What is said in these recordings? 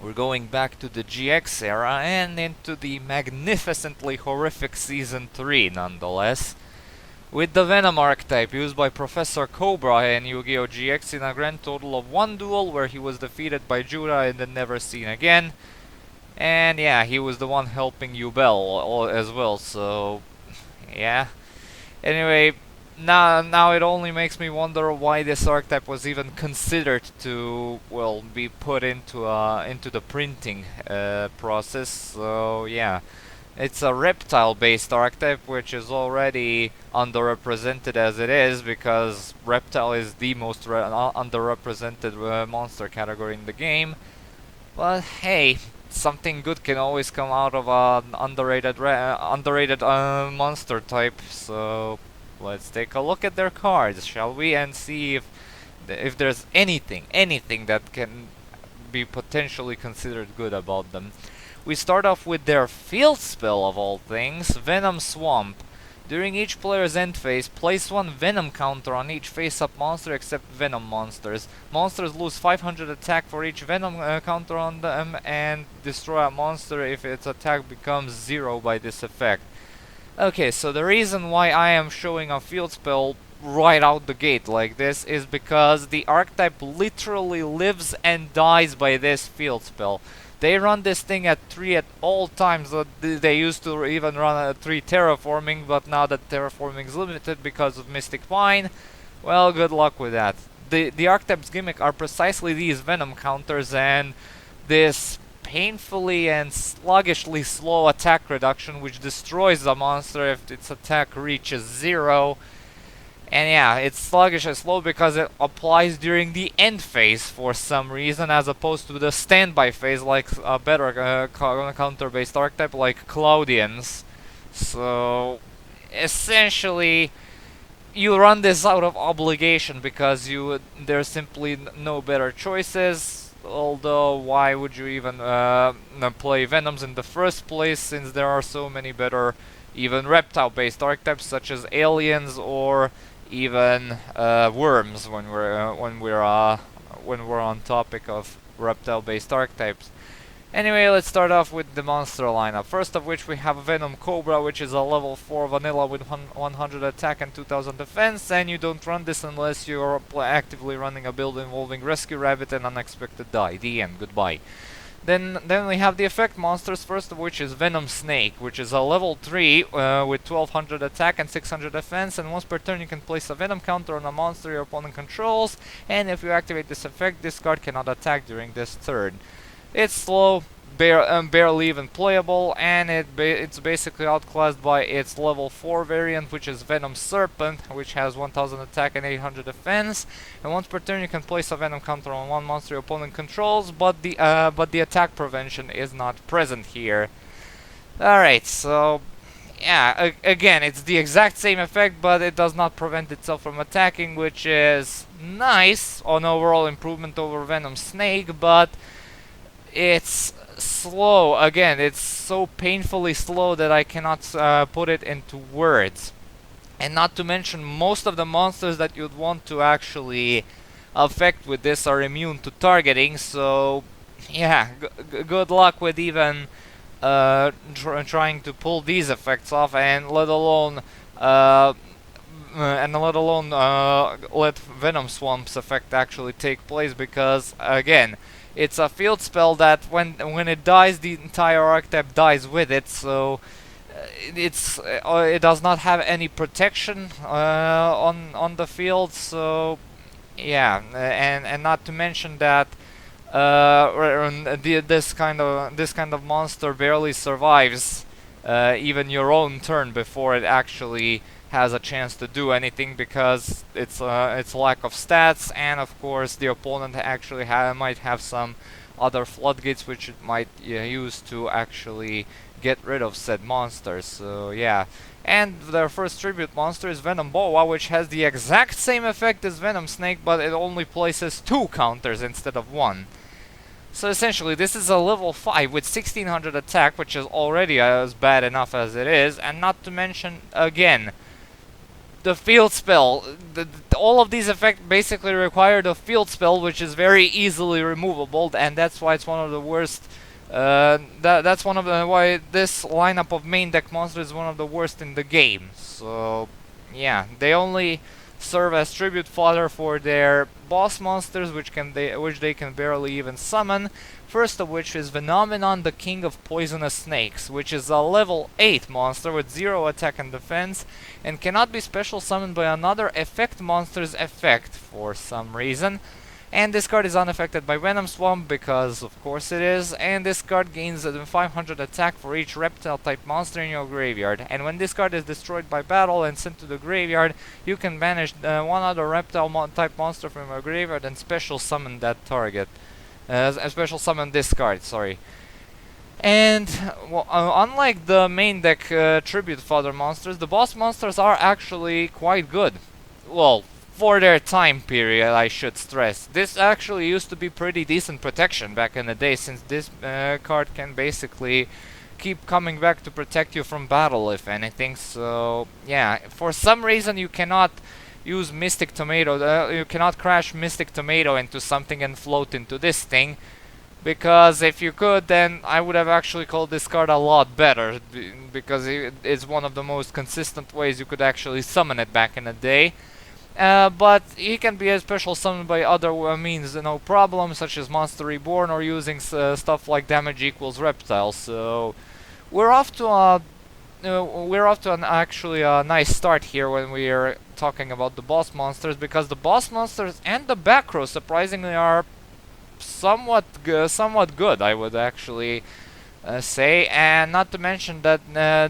We're going back to the GX era and into the magnificently horrific Season 3 nonetheless, with the Venom archetype used by Professor Cobra in Yu-Gi-Oh! GX in a grand total of one duel where he was defeated by Judah and then never seen again. And yeah, he was the one helping Yubel as well, so yeah. Anyway, now it only makes me wonder why this archetype was even considered to, well, be put into the printing process. So yeah, it's a reptile-based archetype, which is already underrepresented as it is, because reptile is the most underrepresented monster category in the game. But hey, something good can always come out of an underrated monster type. So let's take a look at their cards, shall we, and see if there's anything that can be potentially considered good about them. We start off with their field spell of all things, Venom Swamp. During each player's end phase, place one Venom counter on each face-up monster except Venom monsters. Monsters lose 500 attack for each Venom counter on them, and destroy a monster if its attack becomes 0 by this effect. Okay, so the reason why I am showing a field spell right out the gate like this is because the archetype literally lives and dies by this field spell. They run this thing at 3 at all times. They used to even run at 3 terraforming, but now that terraforming is limited because of Mystic Mine, well, good luck with that. The archetype's gimmick are precisely these Venom counters and this painfully and sluggishly slow attack reduction, which destroys the monster if its attack reaches 0. And yeah, it's sluggish and slow because it applies during the end phase for some reason, as opposed to the standby phase like a better counter-based archetype like Claudians. So essentially, you run this out of obligation because there's simply no better choices. Although, why would you even play Venoms in the first place, since there are so many better, even reptile-based archetypes such as aliens or even worms when we're on topic of reptile-based archetypes. Anyway, let's start off with the monster lineup. First of which we have Venom Cobra, which is a level 4 vanilla with 100 attack and 2000 defense, and you don't run this unless you're actively running a build involving Rescue Rabbit and Unexpected Die. The end. Goodbye. Then we have the effect monsters, first of which is Venom Snake, which is a level 3 with 1200 attack and 600 defense, and once per turn you can place a Venom counter on a monster your opponent controls, and if you activate this effect, this card cannot attack during this turn. It's slow, barely even playable, and it's basically outclassed by its level 4 variant, which is Venom Serpent, which has 1000 attack and 800 defense. And once per turn you can place a Venom counter on one monster your opponent controls, but the attack prevention is not present here. Alright, so yeah, again, it's the exact same effect, but it does not prevent itself from attacking, which is nice on overall improvement over Venom Snake, but it's slow. Again, it's so painfully slow that I cannot put it into words. And not to mention, most of the monsters that you'd want to actually affect with this are immune to targeting, so yeah, good luck with even trying to pull these effects off, and let alone let Venom Swamp's effect actually take place, because again, it's a field spell that when it dies, the entire archetype dies with it. So it does not have any protection on the field. So yeah, and not to mention that this kind of monster barely survives even your own turn before it actually has a chance to do anything, because its lack of stats, and of course the opponent actually might have some other floodgates which it might use to actually get rid of said monsters. So yeah, and their first tribute monster is Venom Boa, which has the exact same effect as Venom Snake, but it only places 2 counters instead of 1. So essentially, this is a level 5 with 1600 attack, which is already as bad enough as it is, and not to mention, again, the field spell. All of these effects basically require the field spell, which is very easily removable, and that's why it's one of the worst. That's one of the why this lineup of main deck monsters is one of the worst in the game. So yeah, they only serve as tribute fodder for their boss monsters, which they can barely even summon. First of which is Phenomenon, the King of Poisonous Snakes, which is a level 8 monster with 0 attack and defense, and cannot be special summoned by another effect monster's effect for some reason. And this card is unaffected by Venom Swamp, because of course it is, and this card gains a 500 attack for each reptile type monster in your graveyard. And when this card is destroyed by battle and sent to the graveyard, you can banish one other reptile type monster from your graveyard and special summon that target. Special summon this card, sorry. And well, unlike the main deck tribute fodder monsters, the boss monsters are actually quite good. Well, for their time period, I should stress. This actually used to be pretty decent protection back in the day, since this card can basically keep coming back to protect you from battle, if anything. So yeah, for some reason you cannot use Mystic Tomato, you cannot crash Mystic Tomato into something and float into this thing, because if you could, then I would have actually called this card a lot better, because it's one of the most consistent ways you could actually summon it back in the day. But he can be a special summoned by other means, no problem, such as Monster Reborn or using stuff like damage equals reptile. So we're off to actually a nice start here when we are talking about the boss monsters, because the boss monsters and the back row surprisingly are somewhat good, I would actually say, and not to mention that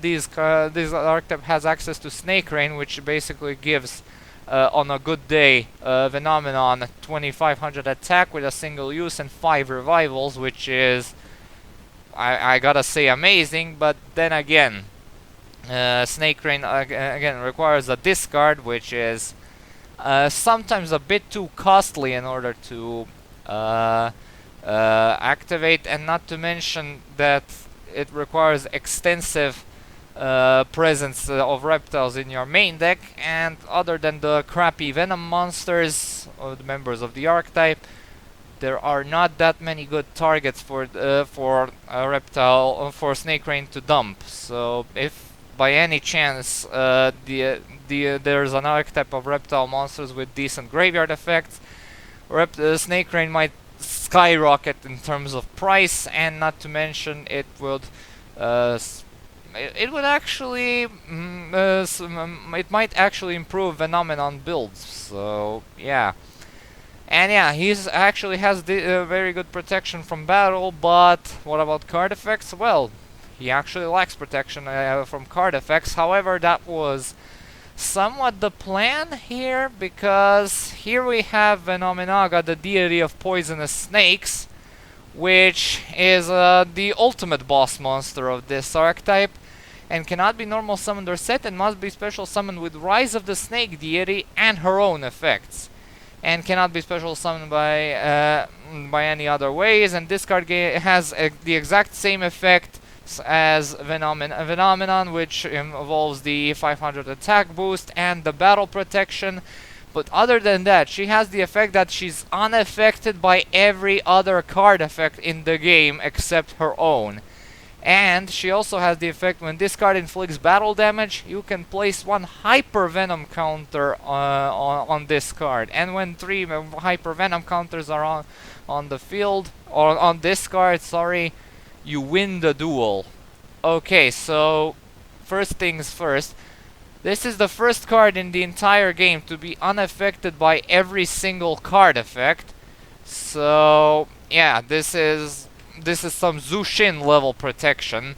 this archetype has access to Snake Rain, which basically gives on a good day Phenomenon 2500 attack with a single use and 5 revivals, which is I gotta say amazing. But then again, Snake Rain again requires a discard, which is sometimes a bit too costly in order to activate, and not to mention that it requires extensive presence of reptiles in your main deck, and other than the crappy Venom monsters or the members of the Archetype, there are not that many good targets for a reptile for Snake Rain to dump. So if by any chance there's an Archetype of reptile monsters with decent graveyard effects, Snake Rain might skyrocket in terms of price, and not to mention it would actually it might actually improve Phenomenon builds. So yeah, and yeah, he's actually has the very good protection from battle. But what about card effects? Well, he actually lacks protection from card effects. However, that was somewhat the plan here, because here we have Phenomenaga, the deity of poisonous snakes, which is the ultimate boss monster of this archetype, and cannot be normal summoned or set, and must be special summoned with Rise of the Snake deity and her own effects, and cannot be special summoned by any other ways. And this card has the exact same effect as Phenomenon, which involves the 500 attack boost and the battle protection. But other than that, she has the effect that she's unaffected by every other card effect in the game except her own. And she also has the effect, when this card inflicts battle damage, you can place one Hyper Venom counter on this card. And when 3 Hyper Venom counters are on the field, or on this card, sorry, you win the duel. Okay, so first things first. This is the first card in the entire game to be unaffected by every single card effect. So yeah, this is some Zushin level protection.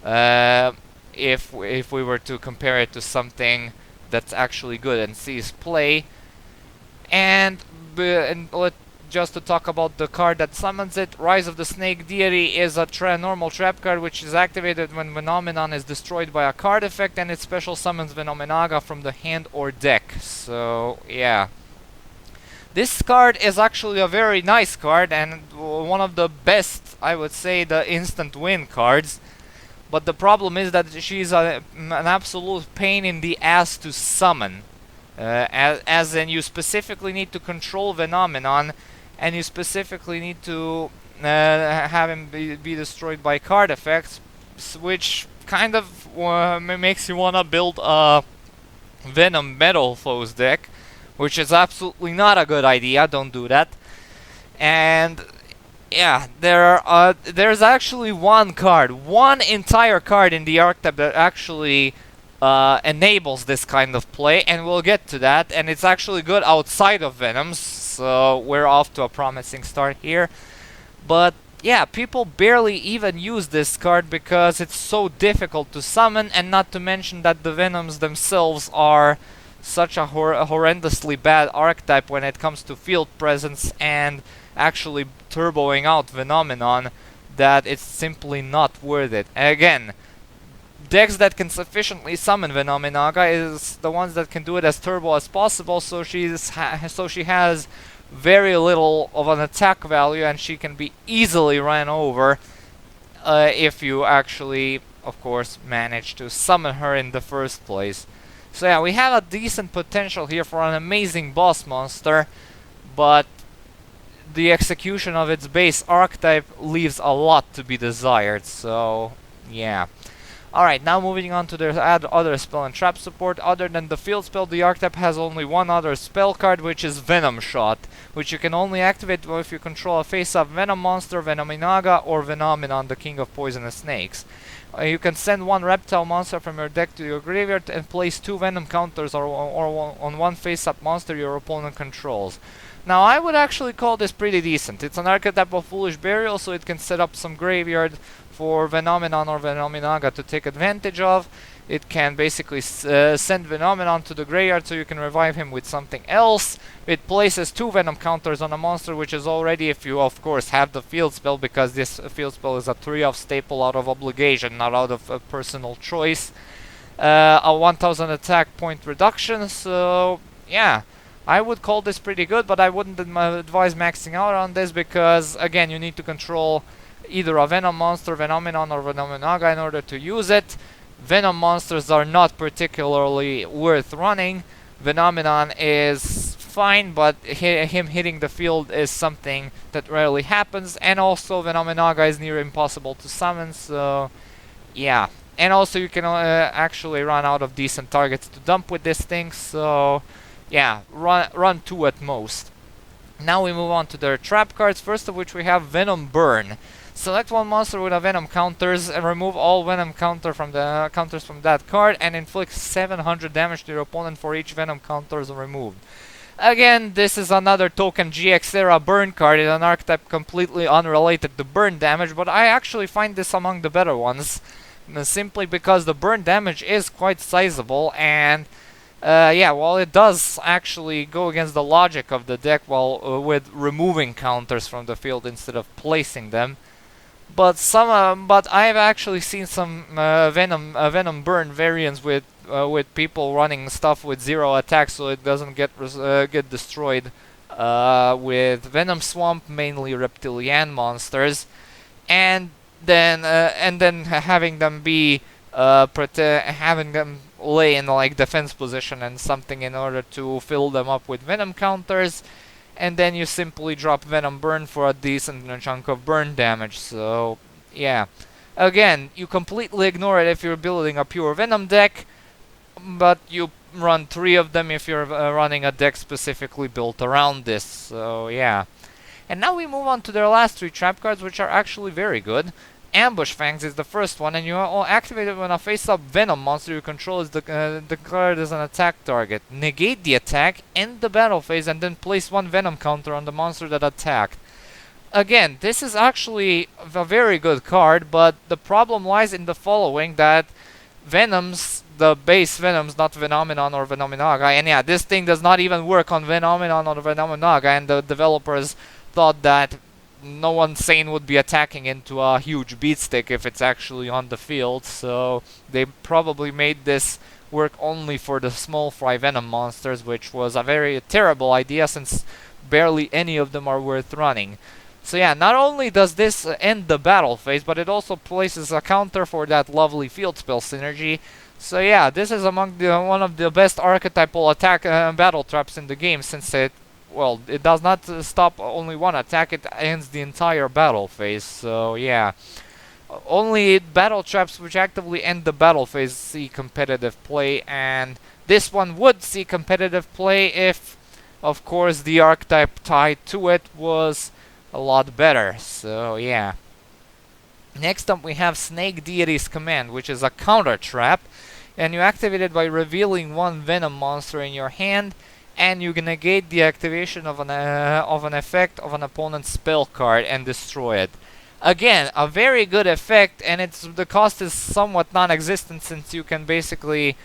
If we were to compare it to something that's actually good and sees play. And just to talk about the card that summons it, Rise of the Snake Deity is a normal trap card which is activated when Phenomenon is destroyed by a card effect, and it special summons Phenomenaga from the hand or deck. So yeah, this card is actually a very nice card, and one of the best, I would say, the instant win cards. But the problem is that she's an absolute pain in the ass to summon. As in, you specifically need to control Phenomenon, and you specifically need to have him be destroyed by card effects, which kind of makes you want to build a Venom Metal Foes deck, which is absolutely not a good idea. Don't do that. And yeah, there's actually one entire card in the archetype that actually enables this kind of play, and we'll get to that. And it's actually good outside of Venoms, so we're off to a promising start here. But yeah, people barely even use this card because it's so difficult to summon, and not to mention that the Venoms themselves are such a horrendously bad archetype when it comes to field presence and actually turboing out Phenomenon, that it's simply not worth it. Again, decks that can sufficiently summon Phenomenaga is the ones that can do it as turbo as possible, so she has very little of an attack value, and she can be easily ran over if you actually, of course, manage to summon her in the first place. So yeah, we have a decent potential here for an amazing boss monster, but the execution of its base archetype leaves a lot to be desired, so yeah. Alright, now moving on to their other spell and trap support. Other than the field spell, the archetype has only one other spell card, which is Venom Shot, which you can only activate if you control a face-up Venom monster, Venominaga, or Phenomenon, the king of poisonous snakes. You can send one reptile monster from your deck to your graveyard and place 2 Venom counters on one face-up monster your opponent controls. Now, I would actually call this pretty decent. It's an archetype of Foolish Burial, so it can set up some graveyard for Phenomenon or Venominaga to take advantage of. It can basically send Phenomenon to the graveyard so you can revive him with something else. It places 2 Venom counters on a monster, which is already, if you of course have the field spell, because this field spell is a 3-off staple out of obligation, not out of personal choice. A 1000 attack point reduction, so yeah. I would call this pretty good, but I wouldn't advise maxing out on this because, again, you need to control either a Venom monster, Phenomenon, or Venominaga in order to use it. Venom monsters are not particularly worth running. Phenomenon is fine, but him hitting the field is something that rarely happens, and also Venominaga is near impossible to summon, so yeah. And also you can actually run out of decent targets to dump with this thing, so yeah, run 2 at most. Now we move on to their trap cards, first of which we have Venom Burn. Select one monster with a Venom counters and remove all Venom counters from that card and inflict 700 damage to your opponent for each Venom counters removed. Again, this is another token GX era burn card in an archetype completely unrelated to burn damage, but I actually find this among the better ones, simply because the burn damage is quite sizable, and yeah, while it does actually go against the logic of the deck with removing counters from the field instead of placing them, but I've actually seen some Venom Burn variants with people running stuff with 0 attack, so it doesn't get destroyed with Venom Swamp, mainly reptilian monsters, and then having them lay in like defense position and something in order to fill them up with Venom counters, and then you simply drop Venom Burn for a decent chunk of burn damage. So yeah, again, you completely ignore it if you're building a pure Venom deck, but you run 3 of them if you're running a deck specifically built around this. So yeah. And now we move on to their last 3 trap cards, which are actually very good. Ambush Fangs is the first one, and you activate it when a face-up Venom monster you control is declared as an attack target. Negate the attack, end the battle phase, and then place 1 Venom counter on the monster that attacked. Again, this is actually a very good card, but the problem lies in the following, that Venoms, the base Venoms, not Phenomenon or Venominaga, and yeah, this thing does not even work on Phenomenon or Venominaga, and the developers thought that no one sane would be attacking into a huge beatstick if it's actually on the field, so they probably made this work only for the small fry Venom monsters, which was a very terrible idea since barely any of them are worth running. So yeah, not only does this end the battle phase, but it also places a counter for that lovely field spell synergy, So yeah, this is among one of the best archetypal attack battle traps in the game, since it does not stop only one attack, it ends the entire battle phase. So yeah, only battle traps which actively end the battle phase see competitive play, and this one would see competitive play if, of course, the archetype tied to it was a lot better. So yeah. Next up we have Snake Deity's Command, which is a counter trap, and you activate it by revealing one Venom monster in your hand, and you can negate the activation of an effect of an opponent's spell card and destroy it. Again, a very good effect, and the cost is somewhat non-existent, since you can basically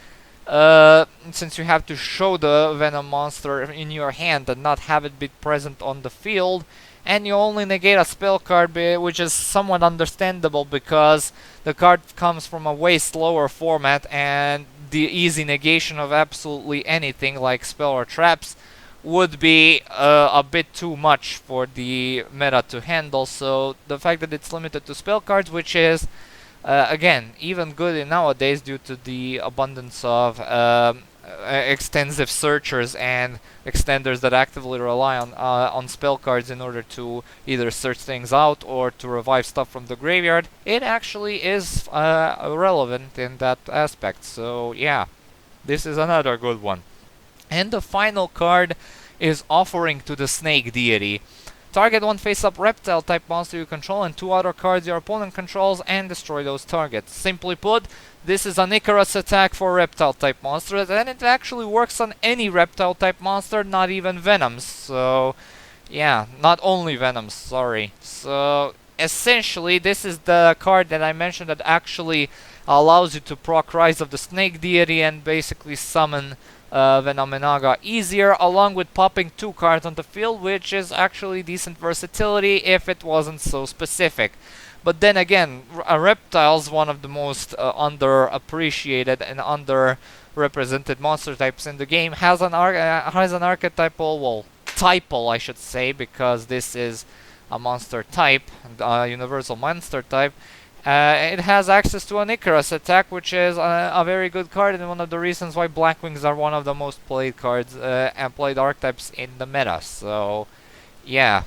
since you have to show the Venom monster in your hand and not have it be present on the field, and you only negate a spell card, which is somewhat understandable because the card comes from a way slower format, and the easy negation of absolutely anything like spell or traps would be a bit too much for the meta to handle. So the fact that it's limited to spell cards, which is again even good in nowadays due to the abundance of extensive searchers and extenders that actively rely on spell cards in order to either search things out or to revive stuff from the graveyard, it actually is relevant in that aspect. So yeah, this is another good one. And the final card is Offering to the Snake Deity. Target one face-up reptile type monster you control and two other cards your opponent controls and destroy those targets. Simply put, this is an Icarus attack for reptile type monsters, and it actually works on any reptile type monster, not even Venoms. So yeah, not only Venoms, sorry. So essentially this is the card that I mentioned that actually allows you to proc Rise of the Snake Deity and basically summon Venomenaga easier, along with popping two cards on the field, which is actually decent versatility if it wasn't so specific. But then again, Reptile's one of the most underappreciated and underrepresented monster types in the game. Has an archetypal, well, typal I should say, because this is a monster type, universal monster type. It has access to an Icarus attack, which is a very good card, and one of the reasons why Blackwings are one of the most played cards and played archetypes in the meta. So, yeah.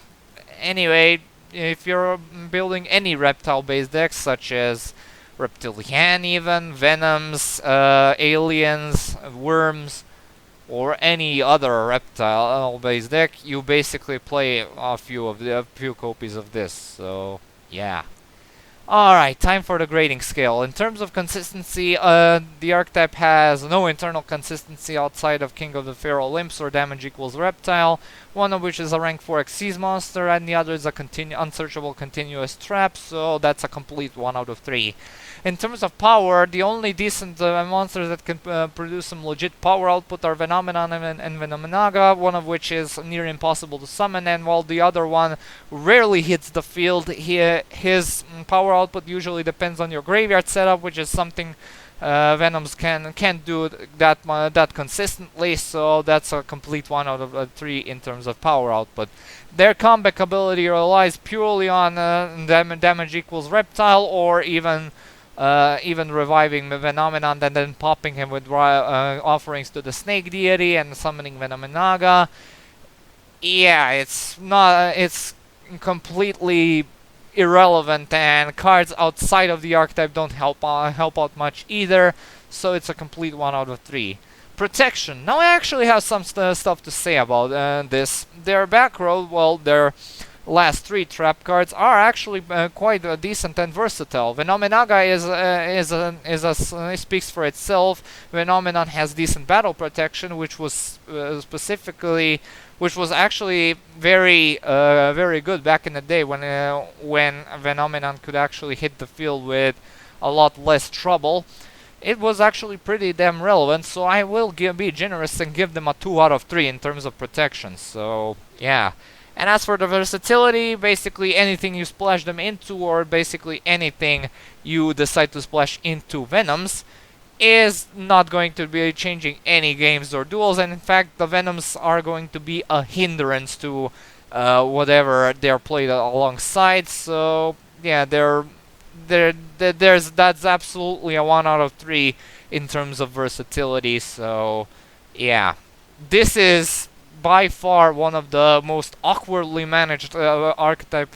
Anyway, if you're building any reptile-based decks, such as Reptilian even, Venoms, Aliens, Worms, or any other reptile-based deck, you basically play a few copies of this. So, yeah. Alright, time for the grading scale. In terms of consistency, the archetype has no internal consistency outside of King of the Feral Imps or damage equals reptile, one of which is a rank 4 Xyz monster, and the other is a unsearchable continuous trap, so that's a complete 1 out of 3. In terms of power, the only decent monsters that can produce some legit power output are Venomenon and Venomenaga, one of which is near impossible to summon, and while the other one rarely hits the field, his power output usually depends on your graveyard setup, which is something Venoms can't do that consistently, so that's a complete 1 out of 3 in terms of power output. Their comeback ability relies purely on damage equals reptile, or even reviving the Venomenon and then popping him with offerings to the Snake Deity and summoning Venomenaga. Yeah, it's completely irrelevant, and cards outside of the archetype don't help out much either, so it's a complete 1 out of 3. Protection. Now I actually have some stuff to say about this. Their back row, well, their last 3 trap cards are actually quite decent and versatile. Venomenaga speaks for itself. Venomenon has decent battle protection, which was actually very good back in the day when Venomenon could actually hit the field with a lot less trouble. It was actually pretty damn relevant, so I will be generous and give them a 2 out of 3 in terms of protection. So yeah. And as for the versatility, basically anything you splash them into, or basically anything you decide to splash into Venoms, is not going to be changing any games or duels, and in fact the Venoms are going to be a hindrance to whatever they're played alongside. So yeah, that's absolutely a 1 out of 3 in terms of versatility. So yeah, this is by far one of the most awkwardly managed archetype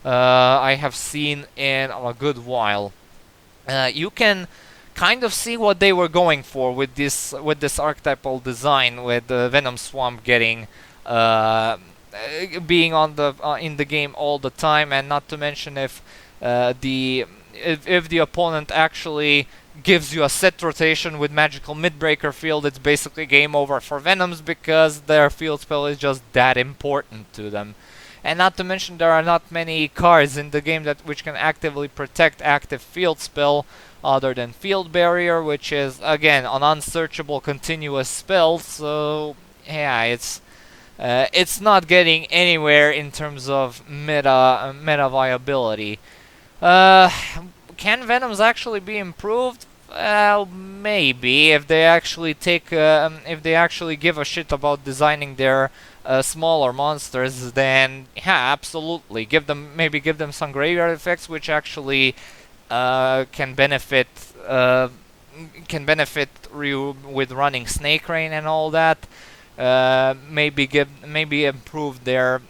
I have seen in a good while. You can kind of see what they were going for with this archetypal design, with the Venom Swamp getting being on the in the game all the time, and not to mention if the opponent actually gives you a set rotation with magical midbreaker field, it's basically game over for Venoms, because their field spell is just that important to them. And not to mention, there are not many cards in the game which can actively protect active field spell other than Field Barrier, which is again an unsearchable continuous spell. So yeah, it's not getting anywhere in terms of meta viability. Uh, can Venoms actually be improved? Well, maybe if they actually if they actually give a shit about designing their smaller monsters, then yeah, absolutely. Maybe give them some graveyard effects, which actually can benefit Ryu with running Snake Rain and all that. Maybe improve their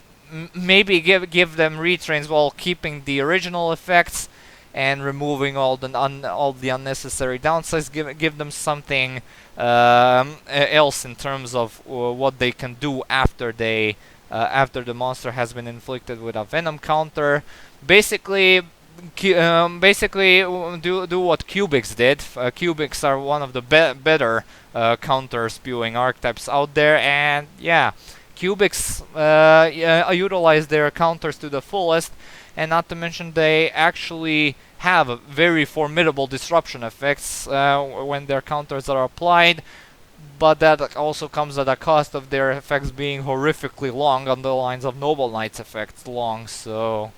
maybe give them retrains while keeping the original effects and removing all the unnecessary downsides. Give them something else in terms of what they can do after after the monster has been inflicted with a venom counter. Basically, do what Cubics did. Cubics are one of the better counter spewing archetypes out there, and yeah, Cubics utilize their counters to the fullest, and not to mention they actually have very formidable disruption effects when their counters are applied, but that also comes at a cost of their effects being horrifically long, on the lines of Noble Knight's effects long. So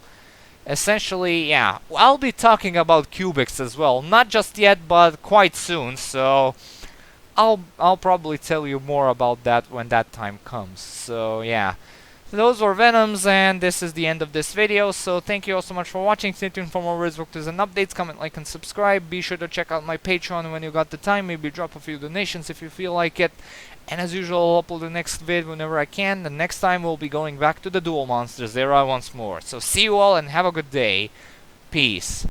essentially, yeah, I'll be talking about Cubics as well, not just yet, but quite soon. So I'll probably tell you more about that when that time comes. So yeah, those were Venoms, and this is the end of this video. So thank you all so much for watching. Stay tuned for more Rizbook and updates. Comment, like, and subscribe. Be sure to check out my Patreon when you got the time. Maybe drop a few donations if you feel like it. And as usual, I'll upload the next vid whenever I can. The next time we'll be going back to the Duel Monsters era once more. So see you all and have a good day. Peace.